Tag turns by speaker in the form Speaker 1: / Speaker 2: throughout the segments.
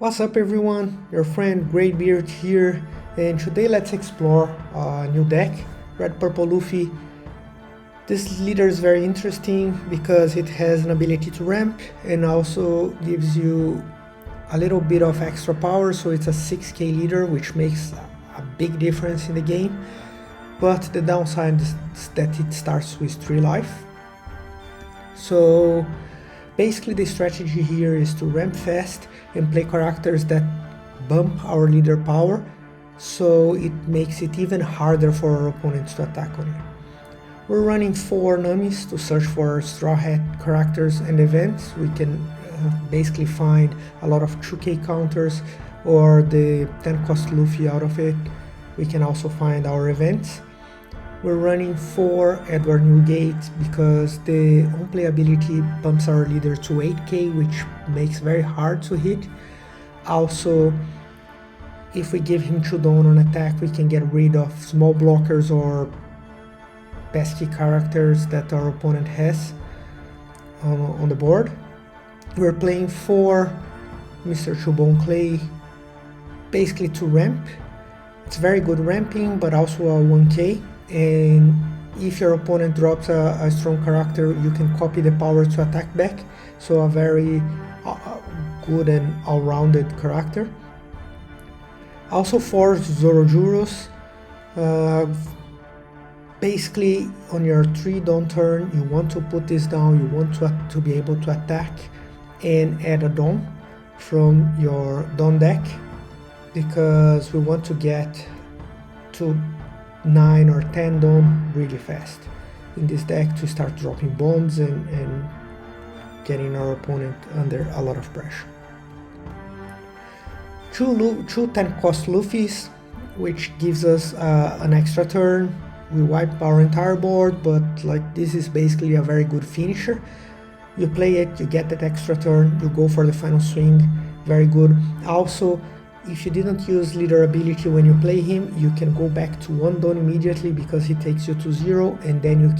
Speaker 1: What's up everyone, your friend Greybeard here, and today let's explore a new deck, Red Purple Luffy. This leader is very interesting because it has an ability to ramp and also gives you a little bit of extra power, so it's a 6k leader, which makes a big difference in the game. But the downside is that it starts with 3 life. So basically the strategy here is to ramp fast and play characters that bump our leader power, so it makes it even harder for our opponents to attack on you. We're running 4 Namis to search for Straw Hat characters and events. We can basically find a lot of 2k counters or the 10 cost Luffy out of it. We can also find our events. We're running 4 Edward Newgate because the on-play ability bumps our leader to 8k, which makes very hard to hit. Also, if we give him 2 down on attack, we can get rid of small blockers or pesky characters that our opponent has on the board. We're playing 4 Mr. Chubon Clay, basically to ramp. It's very good ramping, but also a 1k. And if your opponent drops a strong character, you can copy the power to attack back, so a very good and all-rounded character. Also 4 Zorojuros. Basically on your 3 down turn, you want to put this down, you want to be able to attack and add a Dawn from your Dawn deck, because we want to get to 9 or 10 Dawn really fast in this deck to start dropping bombs and getting our opponent under a lot of pressure. 2 10 cost Luffys, which gives us an extra turn. We wipe our entire board, but like this is basically a very good finisher. You play it, you get that extra turn, you go for the final swing, very good. Also, if you didn't use leader ability when you play him, you can go back to 1 Dawn immediately because he takes you to 0, and then you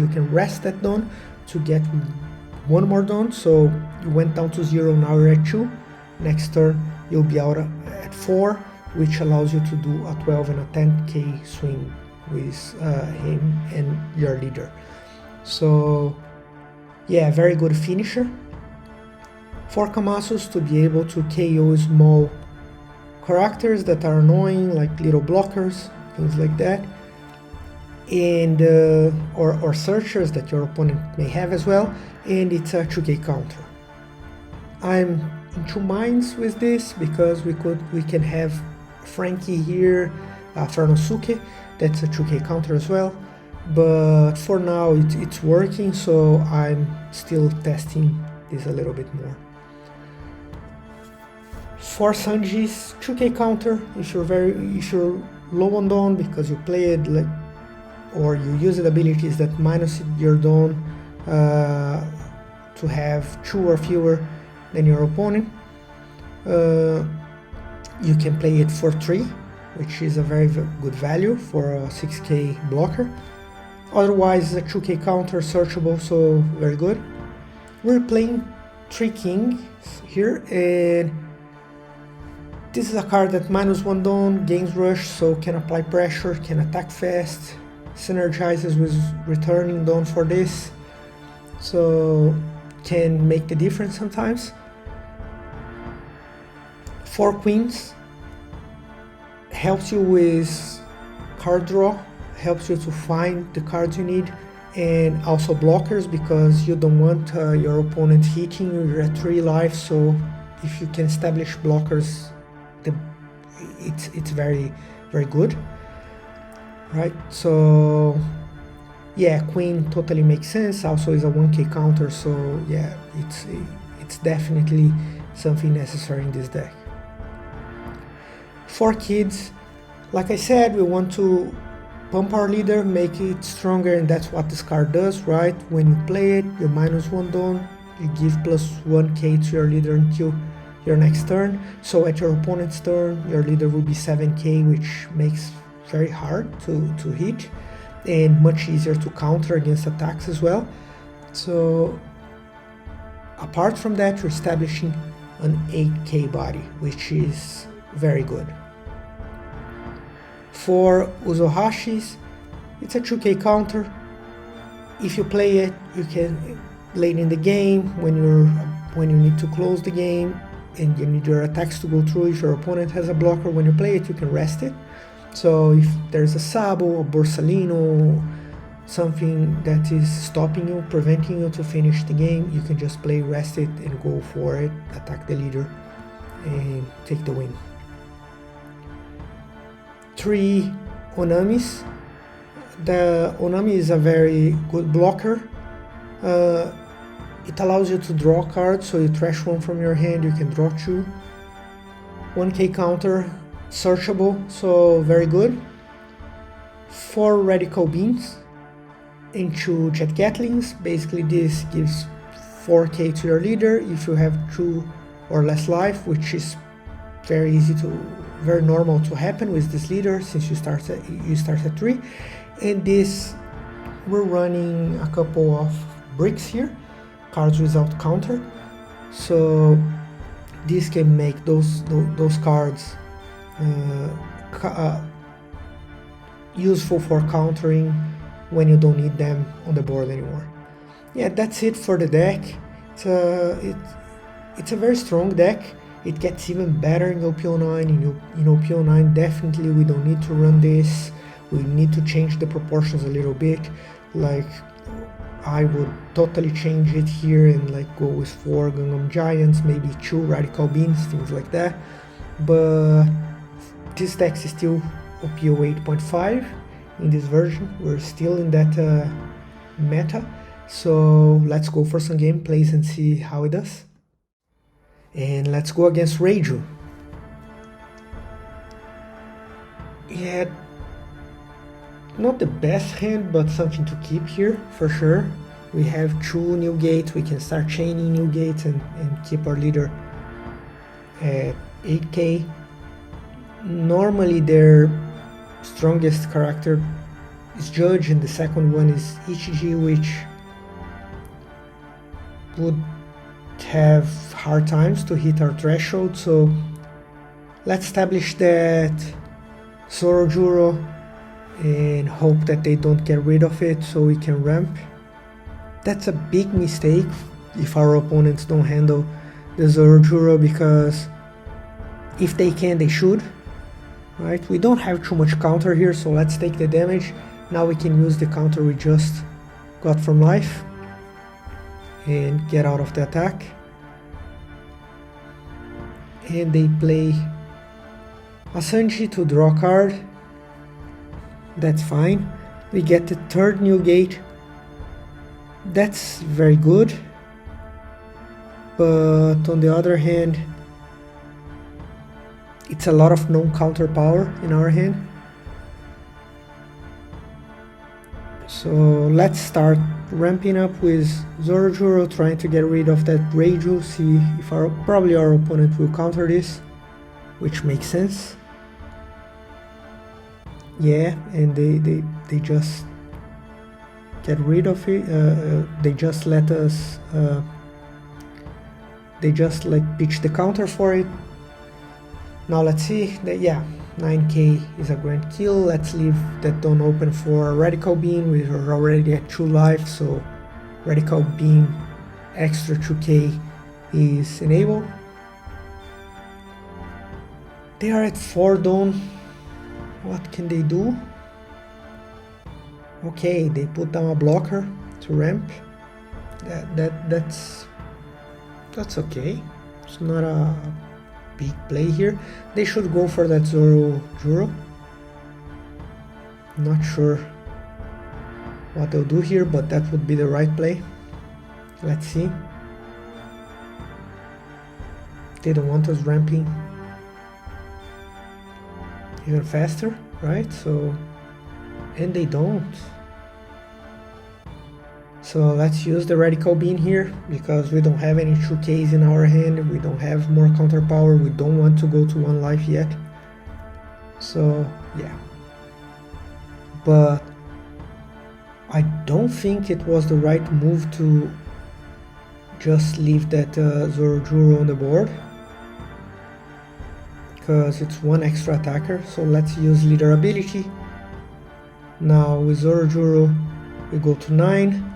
Speaker 1: can rest that Dawn to get 1 more Dawn. So you went down to 0, now you're at 2. Next turn you'll be out at 4, which allows you to do a 12 and a 10k swing with him and your leader. So yeah, very good finisher. 4 Kamasus to be able to KO small characters that are annoying, like little blockers, things like that, and or searchers that your opponent may have as well. And it's a 2k counter. I'm in 2 minds with this because we can have Frankie here, Farnosuke, that's a 2k counter as well, but for now it's working, so I'm still testing this a little bit more. 4 Sanjis, 2k counter if you're low on Dawn because you play it like, or you use the abilities that minus your Dawn to have 2 or fewer than your opponent. You can play it for 3, which is a very good value for a 6k blocker. Otherwise a 2k counter searchable, so very good. We're playing 3 Kings here, and this is a card that -1 Dawn, gains rush, so can apply pressure, can attack fast, synergizes with returning Dawn for this, so can make the difference sometimes. 4 Queens helps you with card draw, helps you to find the cards you need, and also blockers because you don't want your opponent hitting you. You're at 3 life, so if you can establish blockers, it's very good, right? So yeah, Queen totally makes sense. Also is a 1k counter, so yeah, it's definitely something necessary in this deck. 4 Kids, like I said, we want to pump our leader, make it stronger, and that's what this card does, right? When you play it, you -1 Dawn, you give +1k to your leader until your next turn. So at your opponent's turn, your leader will be 7k, which makes very hard to hit and much easier to counter against attacks as well. So apart from that, you're establishing an 8k body, which is very good. For Uzohashis, it's a 2k counter. If you play it, you can late in the game when you need to close the game and you need your attacks to go through. If your opponent has a blocker, when you play it, you can rest it. So if there's a Sabo, a Borsalino, something that is stopping you, preventing you to finish the game, you can just play, rest it, and go for it, attack the leader, and take the win. 3 Onamis. The Onami is a very good blocker. It allows you to draw cards, so you trash one from your hand, you can draw 2. 1k counter, searchable, so very good. 4 Radical Beams and 2 Jet Gatlings. Basically this gives 4k to your leader if you have 2 or less life, which is very normal to happen with this leader since you start at 3. And this, we're running a couple of bricks here, cards without counter, so this can make those cards useful for countering when you don't need them on the board anymore. Yeah, that's it for the deck. It's a very strong deck. It gets even better in OP09. In OP09 definitely we don't need to run this. We need to change the proportions a little bit. Like, I would totally change it here and like go with 4 Gundam Giants, maybe 2 Radical Beams, things like that. But this deck is still Op08.5 in this version. We're still in that meta. So let's go for some gameplays and see how it does. And let's go against Reiju. Yeah, not the best hand, but something to keep here for sure. We have 2 Newgate, we can start chaining Newgate and keep our leader at 8k. Normally their strongest character is Judge and the second one is Ichiji, which would have hard times to hit our threshold. So let's establish that Zorojuro and hope that they don't get rid of it so we can ramp. That's a big mistake if our opponents don't handle the Zorojuro, because if they can, they should, right? We don't have too much counter here, so let's take the damage. Now we can use the counter we just got from life and get out of the attack. And they play a Sanji to draw a card. That's fine. We get the 3rd Newgate. That's very good. But on the other hand, it's a lot of non-counter power in our hand. So let's start ramping up with Zorojuro, trying to get rid of that Reiju, see if probably our opponent will counter this, which makes sense. Yeah, and they just get rid of it. They just let us. They just like pitch the counter for it. Now let's see that, yeah, 9k is a grand kill. Let's leave that door open for Radical Beam. We are already at 2 life, so Radical Beam extra 2k is enabled. They are at 4 Dawn. What can they do? Okay, they put down a blocker to ramp. That's okay. It's not a big play here. They should go for that Zorojuro. Not sure what they'll do here, but that would be the right play. Let's see. They don't want us ramping even faster, right? So, and they don't. So let's use the Radical Beam here, because we don't have any 2Ks in our hand, we don't have more counter power, we don't want to go to 1 life yet. So yeah. But I don't think it was the right move to just leave that Zorojuro on the board. because it's one extra attacker. So let's use leader ability. Now with Zorojuro we go to 9.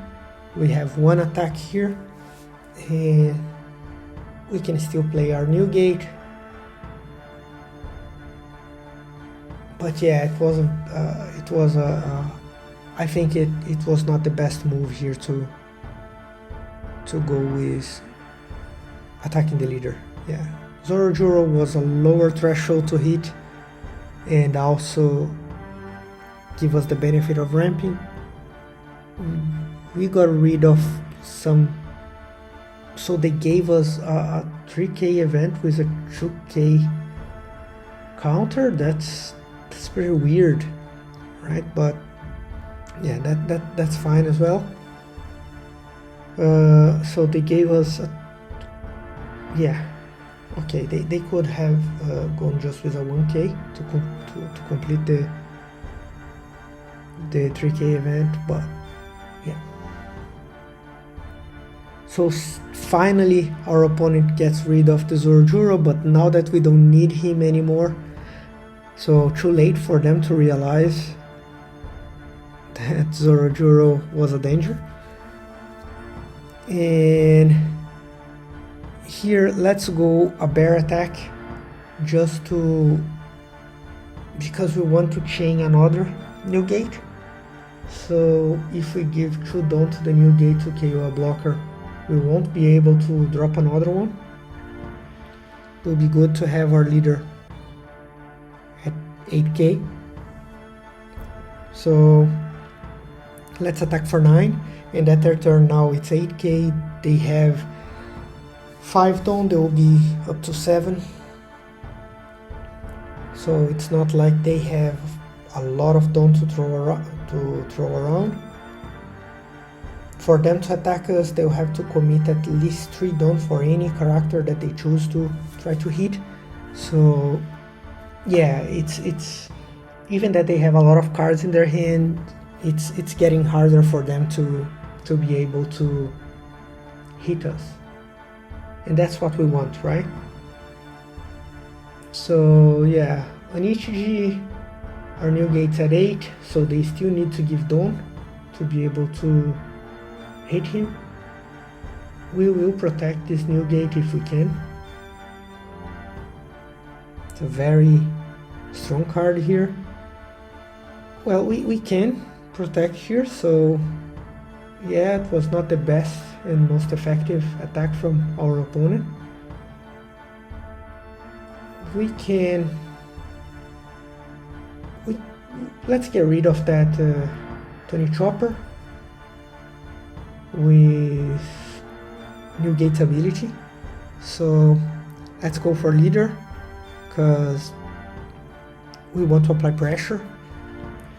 Speaker 1: We have one attack here, and we can still play our Newgate. But yeah, it wasn't. I think it was not the best move here to go with attacking the leader. Yeah, Zorojuro was a lower threshold to hit, and also give us the benefit of ramping. We got rid of some, so they gave us a 3k event with a 2k counter. That's pretty weird, right? But yeah, that's fine as well. So they gave us yeah, okay, they could have gone just with a 1k to complete the 3k event, but yeah. So finally our opponent gets rid of the Zorojuro, but now that we don't need him anymore, so too late for them to realize that Zorojuro was a danger. And here let's go a bear attack, just because we want to chain another Newgate. So if we give 2 down to the Newgate to KO a blocker, we won't be able to drop another one. It will be good to have our leader at 8k. So let's attack for 9, and at their turn now it's 8k. They have 5 down, they will be up to 7. So it's not like they have a lot of down to throw around. For them to attack us, they'll have to commit at least 3 down for any character that they choose to try to hit. So yeah, it's even that they have a lot of cards in their hand, it's getting harder for them to be able to hit us, and that's what we want, right? So yeah, on ETG our Newgate's at 8, so they still need to give down to be able to hit him. We will protect this Newgate if we can. It's a very strong card here. Well, we can protect here, so yeah, it was not the best and most effective attack from our opponent. Let's get rid of that 20 chopper with Newgate's ability. So let's go for leader, because we want to apply pressure.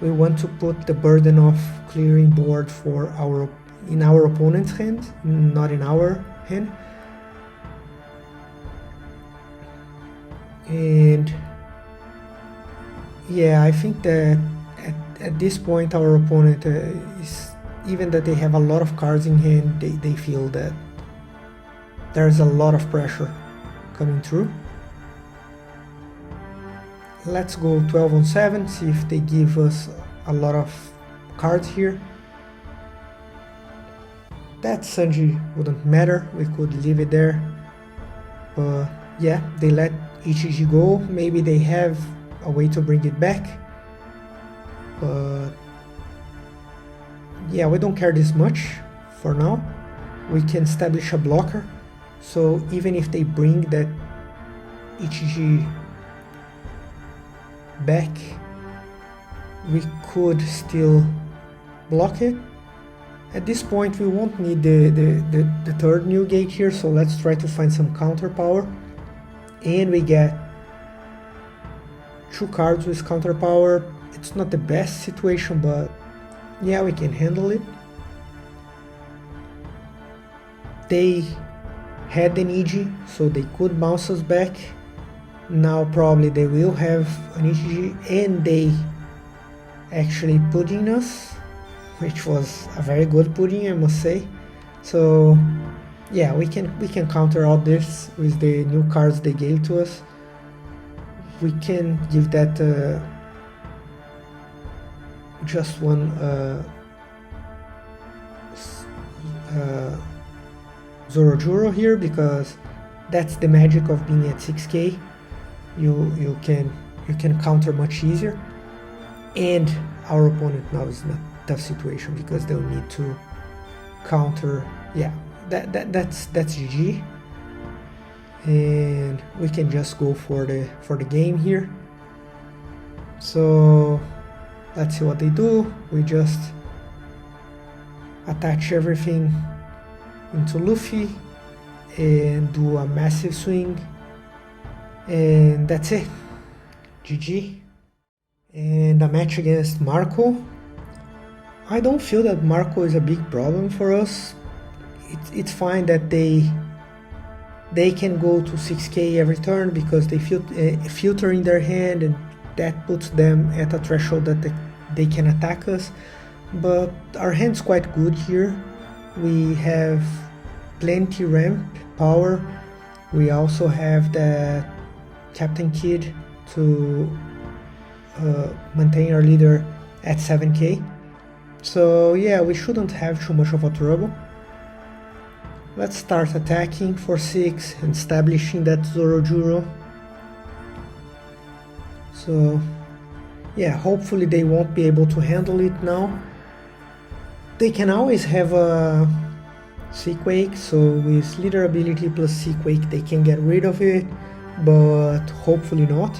Speaker 1: We want to put the burden of clearing board in our opponent's hand, not in our hand. And yeah, I think that at this point our opponent is, even that they have a lot of cards in hand, they feel that there's a lot of pressure coming through. Let's go 12 on 7, see if they give us a lot of cards here. That Sanji wouldn't matter, we could leave it there. But yeah, they let Ichiji go. Maybe they have a way to bring it back. But yeah, we don't care this much for now. We can establish a blocker. So even if they bring that Ichiji back, we could still block it. At this point we won't need the third Newgate here, so let's try to find some counter power. And we get 2 cards with counter power. It's not the best situation, but yeah, we can handle it. They had an EG, so they could bounce us back. Now probably they will have an EG, and they actually pudding us, which was a very good pudding, I must say. So yeah, we can counter all this with the new cards they gave to us. we can give that just one Zorojuro here, because that's the magic of being at 6k. You can counter much easier, and our opponent now is in a tough situation because they'll need to counter. Yeah, that's GG, and we can just go for the game here. So let's see what they do. We just attach everything into Luffy and do a massive swing, and that's it. GG. And a match against Marco. I don't feel that Marco is a big problem for us. It's fine that they can go to 6k every turn because they filter in their hand, and that puts them at a threshold that they can attack us. But our hand's quite good here. We have plenty ramp power. We also have the Captain Kid to maintain our leader at 7k. So yeah, we shouldn't have too much of a trouble. Let's start attacking for 6 and establishing that Zorojuro. So yeah, hopefully they won't be able to handle it now. They can always have a Sequake, so with leader ability plus Sequake they can get rid of it, but hopefully not.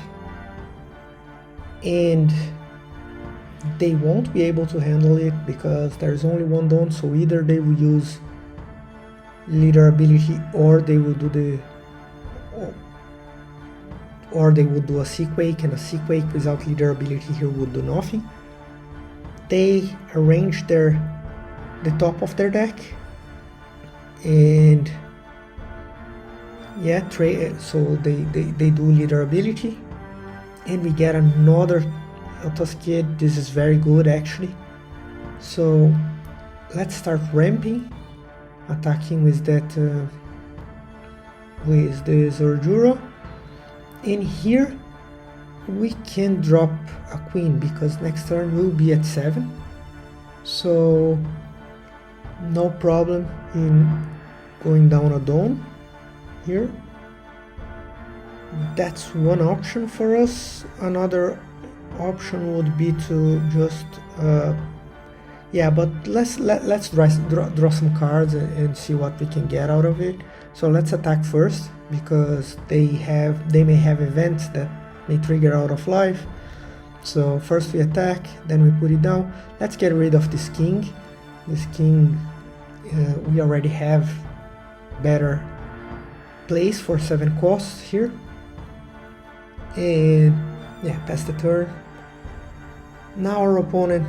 Speaker 1: And they won't be able to handle it because there's only one Dawn, so either they will use leader ability or they will do a Sequake, and a Sequake without leader ability here would do nothing. They arrange the top of their deck, and yeah, so they do leader ability, and we get another optcg. This is very good actually. So let's start ramping, attacking with that with the Zorojuro, and here we can drop a queen because next turn we'll be at 7, so no problem in going down a Dawn here. That's one option for us. Another option would be to just yeah, but let's draw some cards and see what we can get out of it. So let's attack first because they may have events that may trigger out of life. So first we attack, then we put it down. Let's get rid of this king. This king, we already have better plays for 7 costs here. And yeah, pass the turn. Now our opponent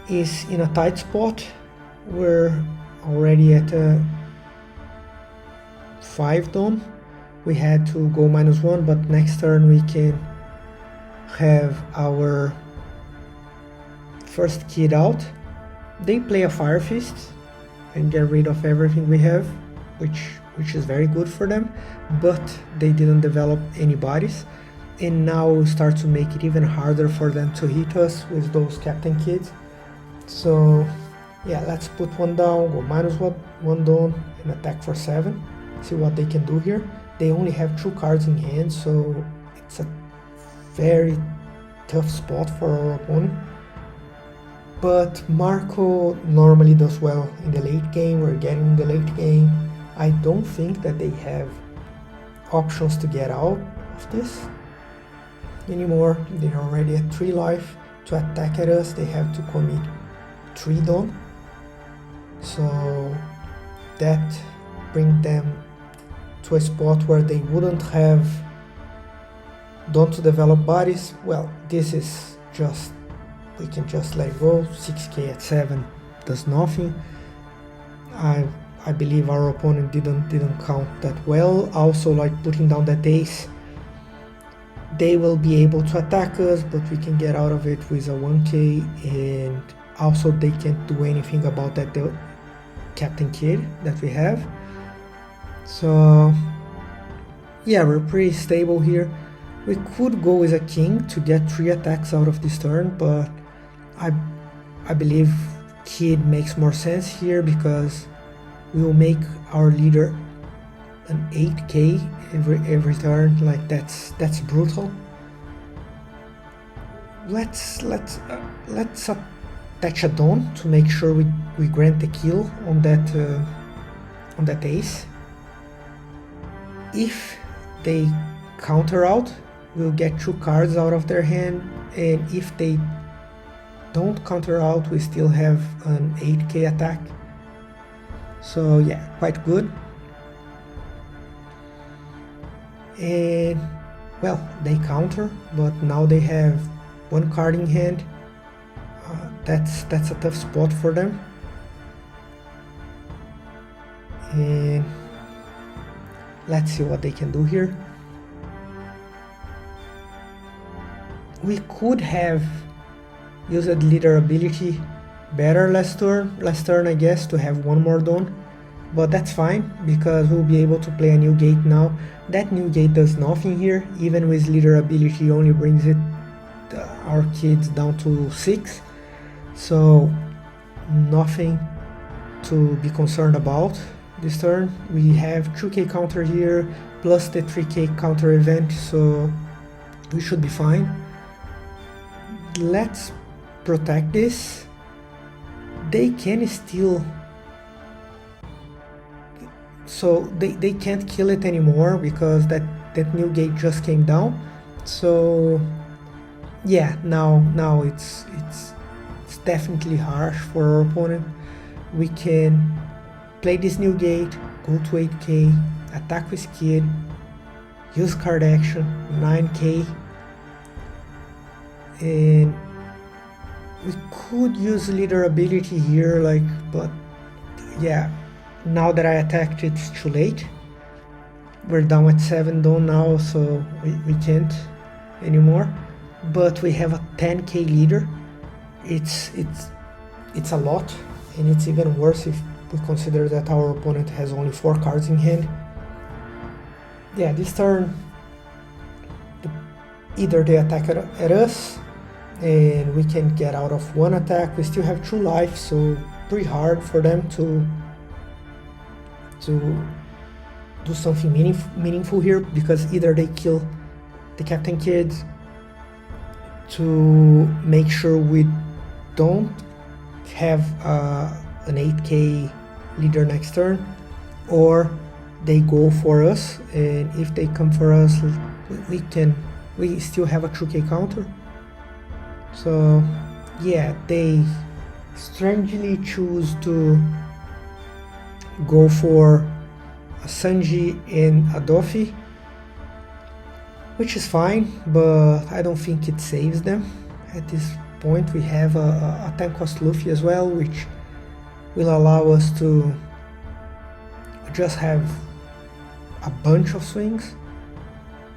Speaker 1: is in a tight spot. We're already at 5 Dawn. We had to go -1, but next turn we can have our first kid out. They play a Fire Fist and get rid of everything we have, which is very good for them, but they didn't develop any bodies, and now we'll start to make it even harder for them to hit us with those Captain Kids. So yeah, let's put one down, go -1 Dawn, and attack for 7. See what they can do here. They only have 2 cards in hand, so it's a very tough spot for our opponent. But Marco normally does well in the late game. We're getting in the late game. I don't think that they have options to get out of this anymore. They're already at 3 life. To attack at us, they have to commit 3 Dawn. So that brings them to a spot where they wouldn't have Dawn to develop bodies. Well, this is just, we can just let it go. 6k at 7 does nothing. I believe our opponent didn't count that well. Also, like putting down that ace, they will be able to attack us, but we can get out of it with a 1k, and also they can't do anything about that Captain Kid that we have. So yeah, we're pretty stable here. We could go with a king to get 3 attacks out of this turn, but I believe Kid makes more sense here because we will make our leader an 8k every turn. Like that's brutal. Let's attach a Dawn to make sure we grant the kill on that ace. If they counter out, we'll get 2 cards out of their hand, and if they don't counter out, we still have an 8k attack. So yeah, quite good. And well, they counter, but now they have 1 card in hand. That's a tough spot for them. And let's see what they can do here. We could have used leader ability better last turn I guess, to have 1 more Dawn, but that's fine because we'll be able to play a Newgate now. That Newgate does nothing here, even with leader ability only brings our kids down to 6, so nothing to be concerned about this turn. We have 2k counter here plus the 3k counter event, so we should be fine. Let's protect this. They can still, so they can't kill it anymore because that Newgate just came down. So yeah, now it's definitely harsh for our opponent. We can play this Newgate, go to 8k, attack with Kid, use card action, 9k, and we could use leader ability here, like, but yeah, now that I attacked, it's too late. We're down at 7 Dawn now, so we can't anymore. But we have a 10k leader. It's a lot, and it's even worse if we consider that our opponent has only 4 cards in hand. Yeah, this turn, either they attack at us and we can get out of 1 attack. We still have 2 life, so pretty hard for them to do something meaningful here, because either they kill the Captain Kid to make sure we don't have an 8k leader next turn, or they go for us, and if they come for us, we still have a 2k counter. So yeah, they strangely choose to go for a Sanji and a Luffy, which is fine, but I don't think it saves them. At this point we have a 10 cost Luffy as well, which will allow us to just have a bunch of swings.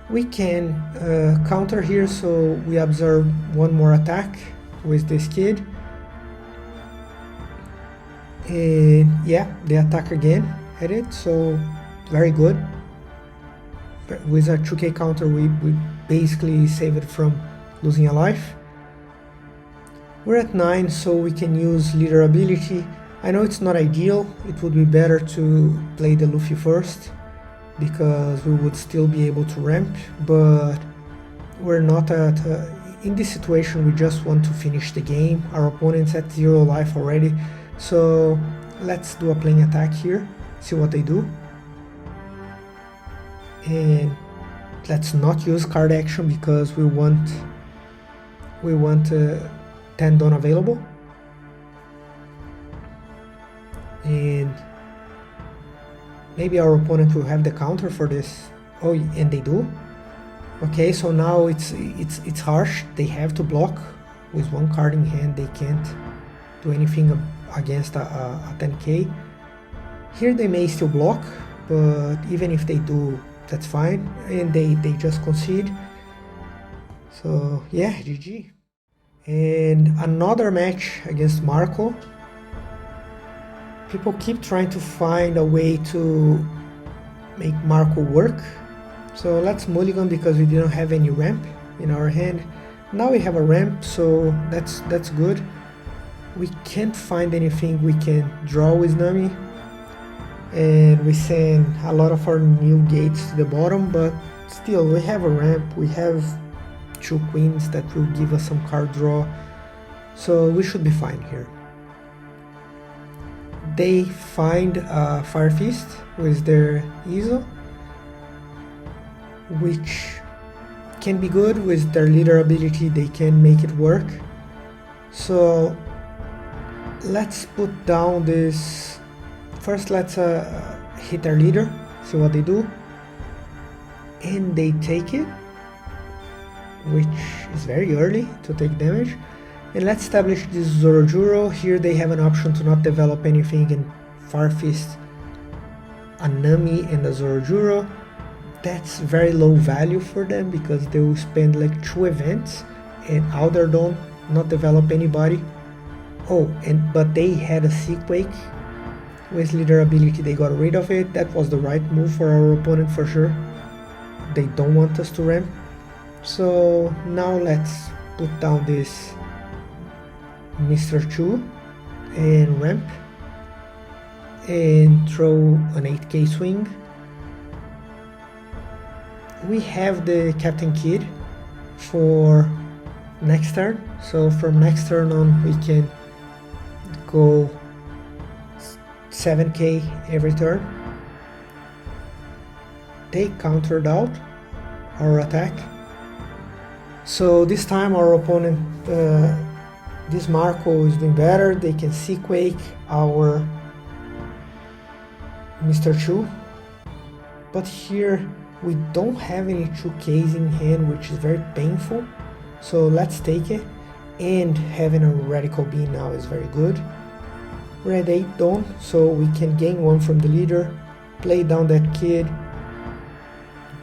Speaker 1: We can counter here, so we observe 1 more attack with this Kid, and yeah, they attack again at it, so very good. With a 2k counter we basically save it from losing a life. We're at 9, so we can use leader ability. I know it's not ideal, it would be better to play the Luffy first, because we would still be able to ramp, but we're not at in this situation. We just want to finish the game. Our opponent's at 0 life already, so let's do a playing attack here, see what they do. And let's not use card action because we want 10 Dawn available. And maybe our opponent will have the counter for this. Oh, and they do. Okay, so now it's harsh. They have to block with 1 card in hand. They can't do anything against a 10k. Here they may still block, but even if they do, that's fine, and they just concede. So yeah, GG. And another match against Marco. People keep trying to find a way to make Marco work So let's mulligan because we didn't have any ramp in our hand. Now we have a ramp, so that's good. We can't find anything we can draw with Nami, and we send a lot of our Newgates to the bottom, but still we have a ramp, we have 2 queens that will give us some card draw, so we should be fine here. They find a Fire Fist with their Iso, which can be good. With their leader ability they can make it work. So let's put down this. First let's hit their leader, see what they do, and they take it, which is very early to take damage. And let's establish this Zorojuro. Here they have an option to not develop anything and Fire Fist a Nami and a Zorojuro. That's very low value for them because they will spend like 2 events and Outer Dawn not develop anybody. Oh, but they had a Sequake with leader ability, they got rid of it. That was the right move for our opponent for sure. They don't want us to ramp. So now let's put down this Mr. 2 and ramp and throw an 8k swing. We have the Captain Kid for next turn, so from next turn on we can go 7k every turn. They countered out our attack, so this time our opponent, this Marco, is doing better. They can Sequake our Mr. 2, but here we don't have any 2Ks in hand, which is very painful, so let's take it. And having a Radical Beam now is very good. We're at 8 Dawn, so we can gain 1 from the leader, play down that kid,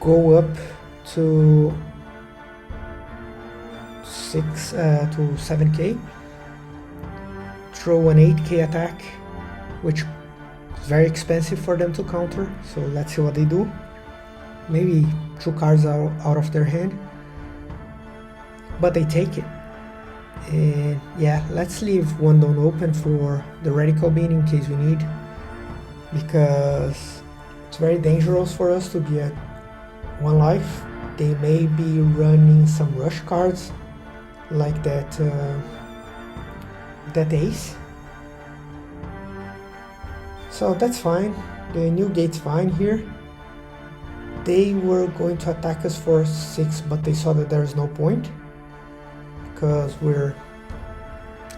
Speaker 1: go up to 7k, throw an 8k attack, which is very expensive for them to counter, so let's see what they do. Maybe 2 cards out of their hand, but they take it. And yeah, let's leave 1 Dawn open for the Radical Beam in case we need, because it's very dangerous for us to be at 1 life. They may be running some rush cards like that ace, so that's fine. The Newgate's fine here. They were going to attack us for 6, but they saw that there is no point because we're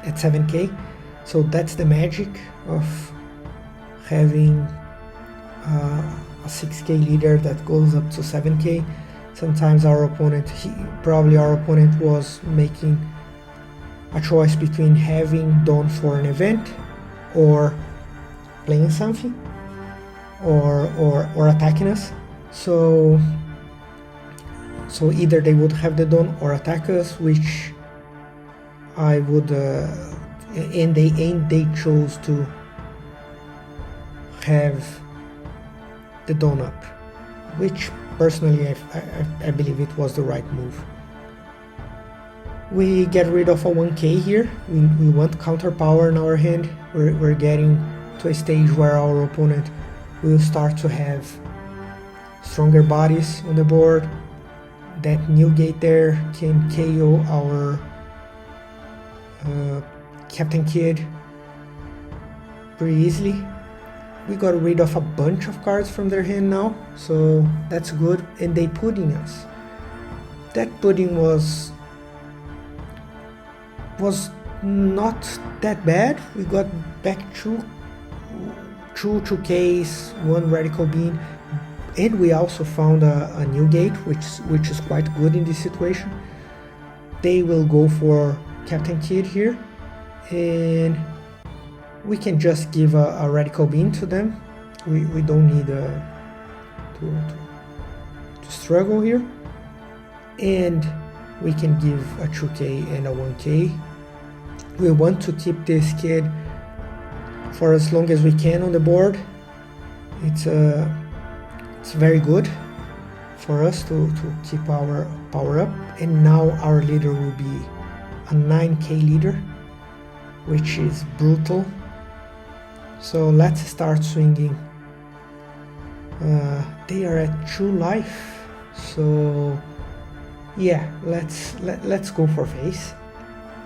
Speaker 1: at 7k. So that's the magic of having a 6k leader that goes up to 7k. Sometimes our opponent, probably our opponent was making a choice between having Dawn for an event or playing something or attacking us. So either they would have the Dawn or attack us, which I would, and they chose to have the Dawn up, which personally I believe it was the right move. We get rid of a 1k here. We want counter power in our hand. We're getting to a stage where our opponent will start to have stronger bodies on the board. That Newgate there can KO our Captain Kid pretty easily. We got rid of a bunch of cards from their hand now, so that's good. And they pudding us. That pudding was not that bad. We got back 2Ks, 1 Radical Beam, and we also found a Newgate, which is quite good in this situation. They will go for Captain Kid here, and we can just give a Radical Beam to them. We don't need to struggle here, and we can give a 2k and a 1k. We want to keep this kid for as long as we can on the board. It's very good for us to keep our power up. And now our leader will be a 9k leader, which is brutal. So let's start swinging. They are at 2 life, so yeah, let's go for face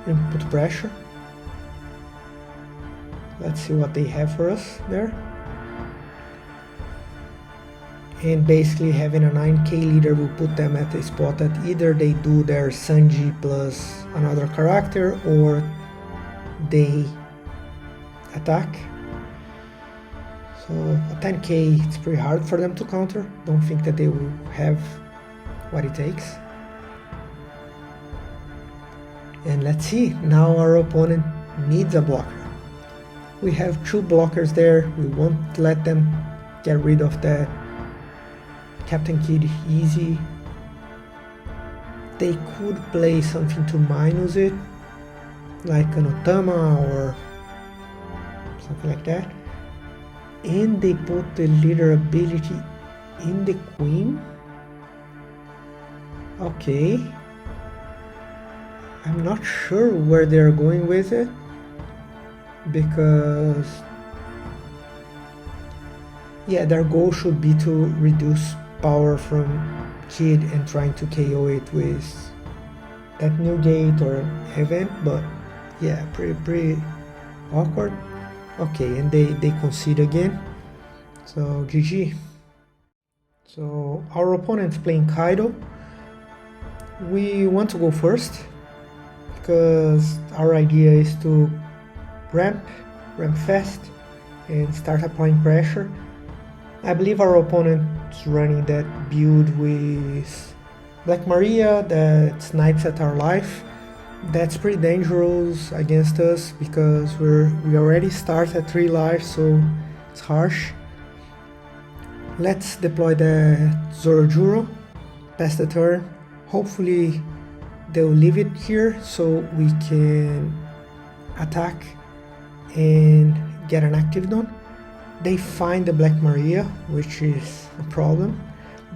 Speaker 1: and put pressure. Let's see what they have for us there. And basically having a 9k leader will put them at a spot that either they do their Sanji plus another character or they attack. So a 10k, it's pretty hard for them to counter. Don't think that they will have what it takes. And let's see, now our opponent needs a blocker. We have 2 blockers there. We won't let them get rid of that Captain Kid easy. They could play something to minus it, like an Otama or something like that. And they put the leader ability in the queen. Okay. I'm not sure where they're going with it, because yeah, their goal should be to reduce power from Kid and trying to KO it with that Newgate or event, but yeah, pretty awkward. Okay, and they concede again, so GG. So our opponent's playing Kaido. We want to go first because our idea is to ramp fast and start applying pressure. I believe our opponent's running that build with Black Maria that snipes at our life. That's pretty dangerous against us because we already start at 3 lives, so it's harsh. Let's deploy the Zorojuro, pass the turn. Hopefully they'll leave it here so we can attack and get an active done. They find the Black Maria, which is a problem,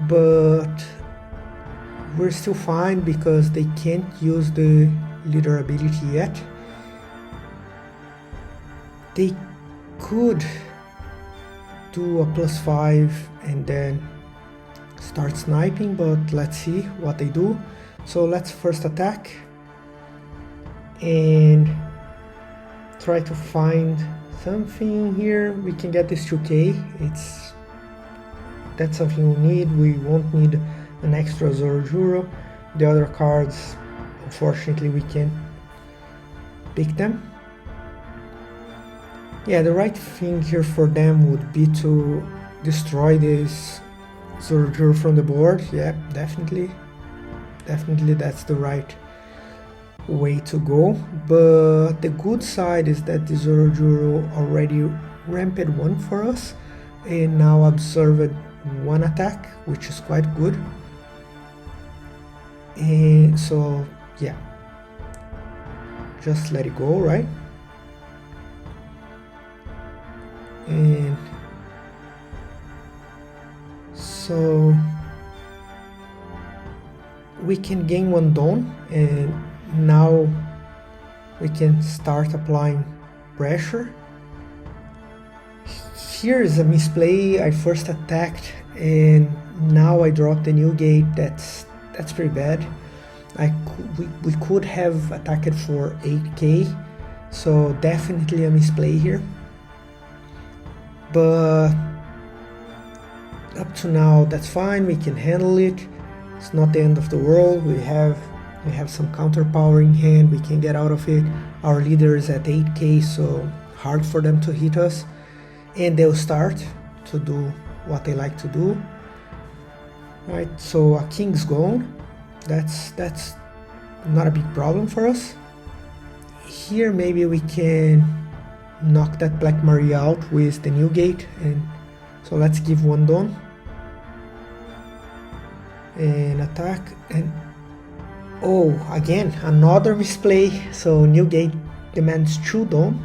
Speaker 1: but we're still fine because they can't use the leader ability yet. They could do a +5 and then start sniping, but let's see what they do. So let's first attack and try to find something here. We can get this 2k. That's something we need. We won't need an extra Zorojuro. The other cards, unfortunately, we can't pick them. Yeah, the right thing here for them would be to destroy this Zorojuro from the board. Yeah, definitely that's the right way to go. But the good side is that the Zorojuro already ramped 1 for us and now observed 1 attack, which is quite good. And so yeah, just let it go, right? And so we can gain 1 Dawn, and now we can start applying pressure. Here is a misplay. I first attacked and now I dropped the Newgate. That's pretty bad. We could have attacked for 8k, so definitely a misplay here. But up to now, that's fine. We can handle it. It's not the end of the world. We have some counter power in hand. We can get out of it. Our leader is at 8k, so hard for them to hit us. And they'll start to do what they like to do. Right, so a king's gone. That's not a big problem for us. Here maybe we can knock that Black Maria out with the Newgate, and so let's give 1 Dawn and attack. And oh, again another misplay. So Newgate demands 2 Dawn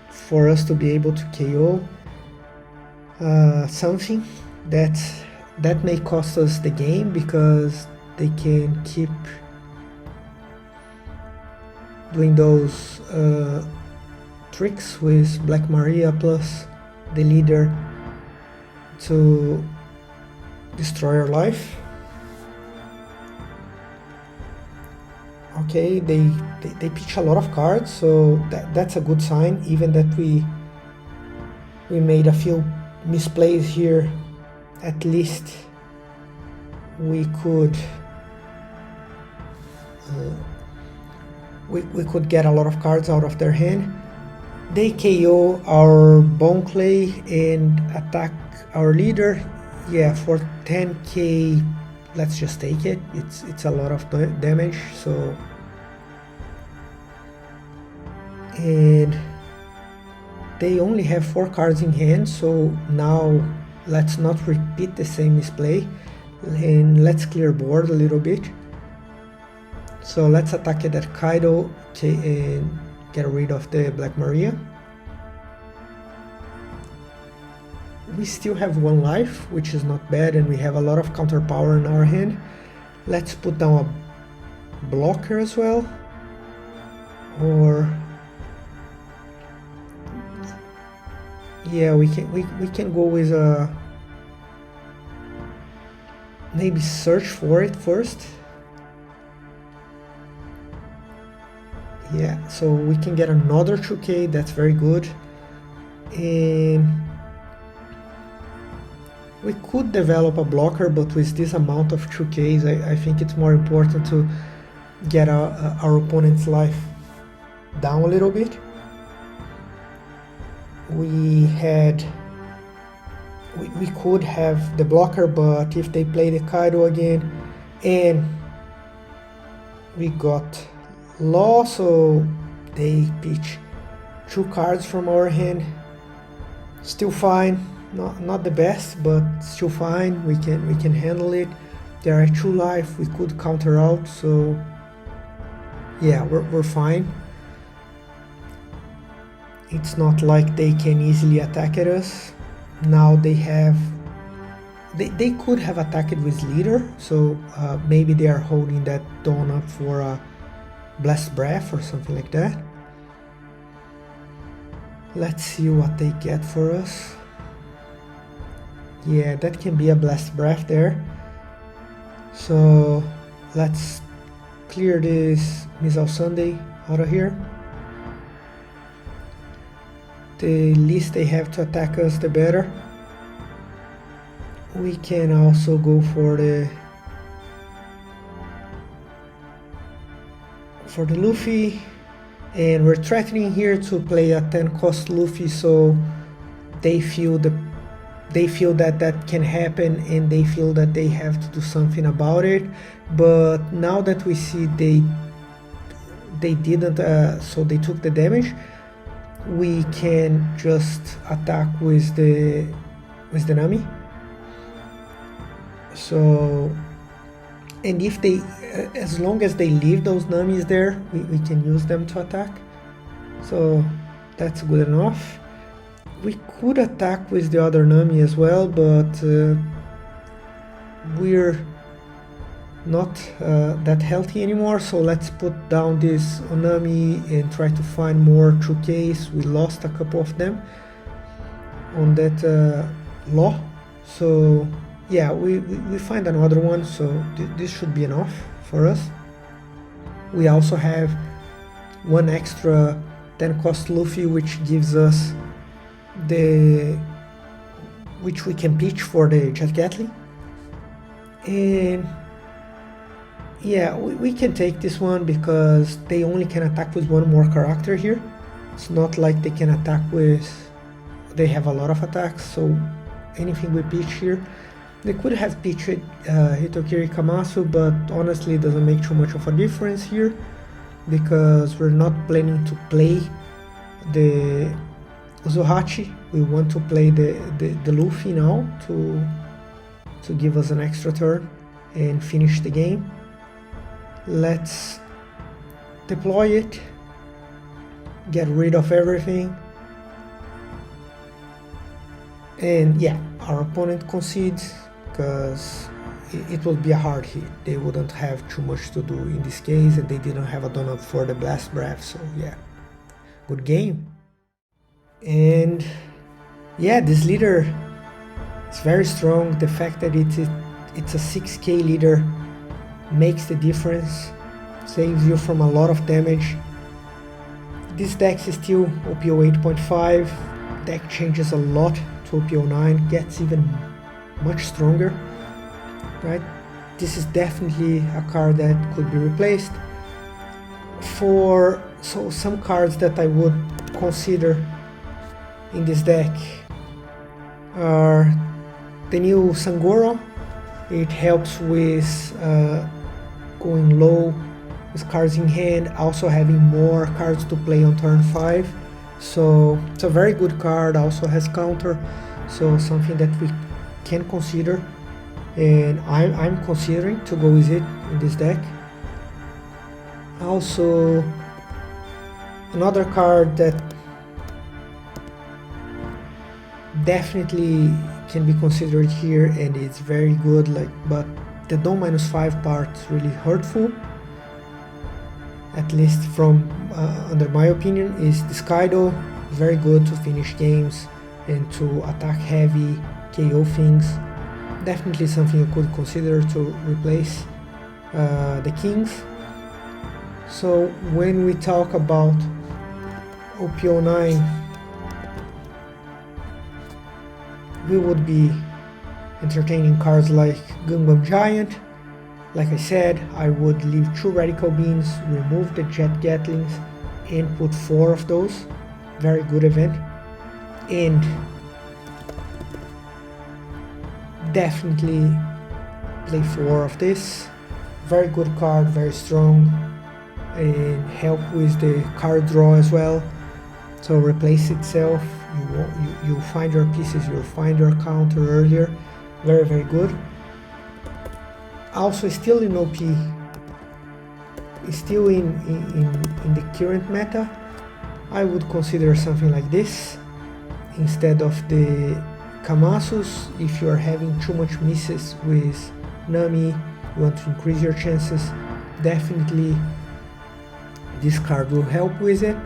Speaker 1: for us to be able to KO something. That's that may cost us the game because they can keep doing those tricks with Black Maria plus the leader to destroy our life. Okay, they pitch a lot of cards, so that's a good sign. Even that we made a few misplays here, at least we could we could get a lot of cards out of their hand. They KO our Bone Clay and attack our leader. Yeah, for 10k, let's just take it. It's a lot of damage. So, and they only have 4 cards in hand, so now let's not repeat the same misplay and let's clear board a little bit. So let's attack it at Kaido and get rid of the Black Maria. We still have 1 life, which is not bad, and we have a lot of counter power in our hand. Let's put down a blocker as well, or yeah, we can go with a maybe search for it first. Yeah, so we can get another 2k, that's very good. And we could develop a blocker, but with this amount of 2ks, I think it's more important to get our opponent's life down a little bit. We could have the blocker, but if they play the Kaido again, and we got Law, so they pitch 2 cards from our hand. Still fine, not the best, but still fine. We can handle it. There are 2 life. We could counter out, so yeah, we're fine. It's not like they can easily attack at us. Now they could have attacked with leader, so maybe they are holding that Dawn up for a Blessed Breath or something like that. Let's see what they get for us. Yeah, that can be a Blessed Breath there. So let's clear this Missile Sunday out of here. The least they have to attack us, the better. We can also go for the Luffy, and we're threatening here to play a 10 cost Luffy, so they feel that can happen, and they feel that they have to do something about it. But now that we see they didn't, so they took the damage, we can just attack with the Nami. So, and if they, as long as they leave those Namis there, we can use them to attack. So that's good enough. We could attack with the other Nami as well, but we're not that healthy anymore. So let's put down this Onami and try to find more 2Ks. We lost a couple of them on that law. So yeah, we find another one, so this should be enough for us. We also have 1 extra 10 cost Luffy, which gives us which we can pitch for the Jet Gatling. And yeah, we can take this one because they only can attack with 1 more character here. It's not like they can attack with, they have a lot of attacks, so anything we pitch here. They could have pitched Hitokiri Kamasu, but honestly it doesn't make too much of a difference here because we're not planning to play the Uzuhachi. We want to play the Luffy now to give us an extra turn and finish the game. Let's deploy it, get rid of everything, and yeah, our opponent concedes because it would be a hard hit. They wouldn't have too much to do in this case, and they didn't have a donut for the blast breath, so yeah, good game. And yeah, this leader is very strong. The fact that it's a 6k leader makes the difference, saves you from a lot of damage. This deck is still Op08.5, deck changes a lot to Op09, gets even much stronger, right? This is definitely a card that could be replaced. So some cards that I would consider in this deck are the new Sangoro. It helps with going low with cards in hand, also having more cards to play on turn 5. So it's a very good card, also has counter, so something that we can consider, and I'm considering to go with it in this deck. Also, another card that definitely can be considered here, and it's very good, but the Dome -5 part is really hurtful, at least from under my opinion, is this Kaido. Very good to finish games and to attack heavy, KO things. Definitely something you could consider to replace the Kings. So when we talk about Op09, we would be entertaining cards like Gangbang Giant. Like I said, I would leave 2 Radical Beams, remove the Jet Gatlings, and put 4 of those. Very good event. And definitely play 4 of this. Very good card, very strong, and help with the card draw as well. So replace itself, you find your pieces, you find your counter earlier. Very, very good. Also still in OP, still in the current meta, I would consider something like this instead of the Kamasus. If you are having too much misses with Nami, you want to increase your chances, definitely this card will help with it.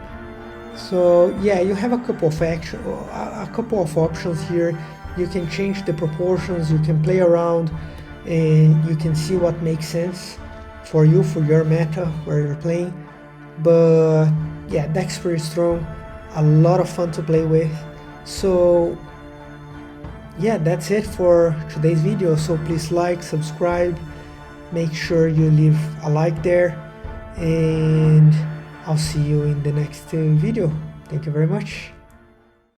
Speaker 1: So yeah, you have a couple of options here. You can change the proportions, you can play around, and you can see what makes sense for you, for your meta, where you're playing. But yeah, deck's pretty strong, a lot of fun to play with. So yeah, that's it for today's video. So please like, subscribe, make sure you leave a like there, and I'll see you in the next video. Thank you very much.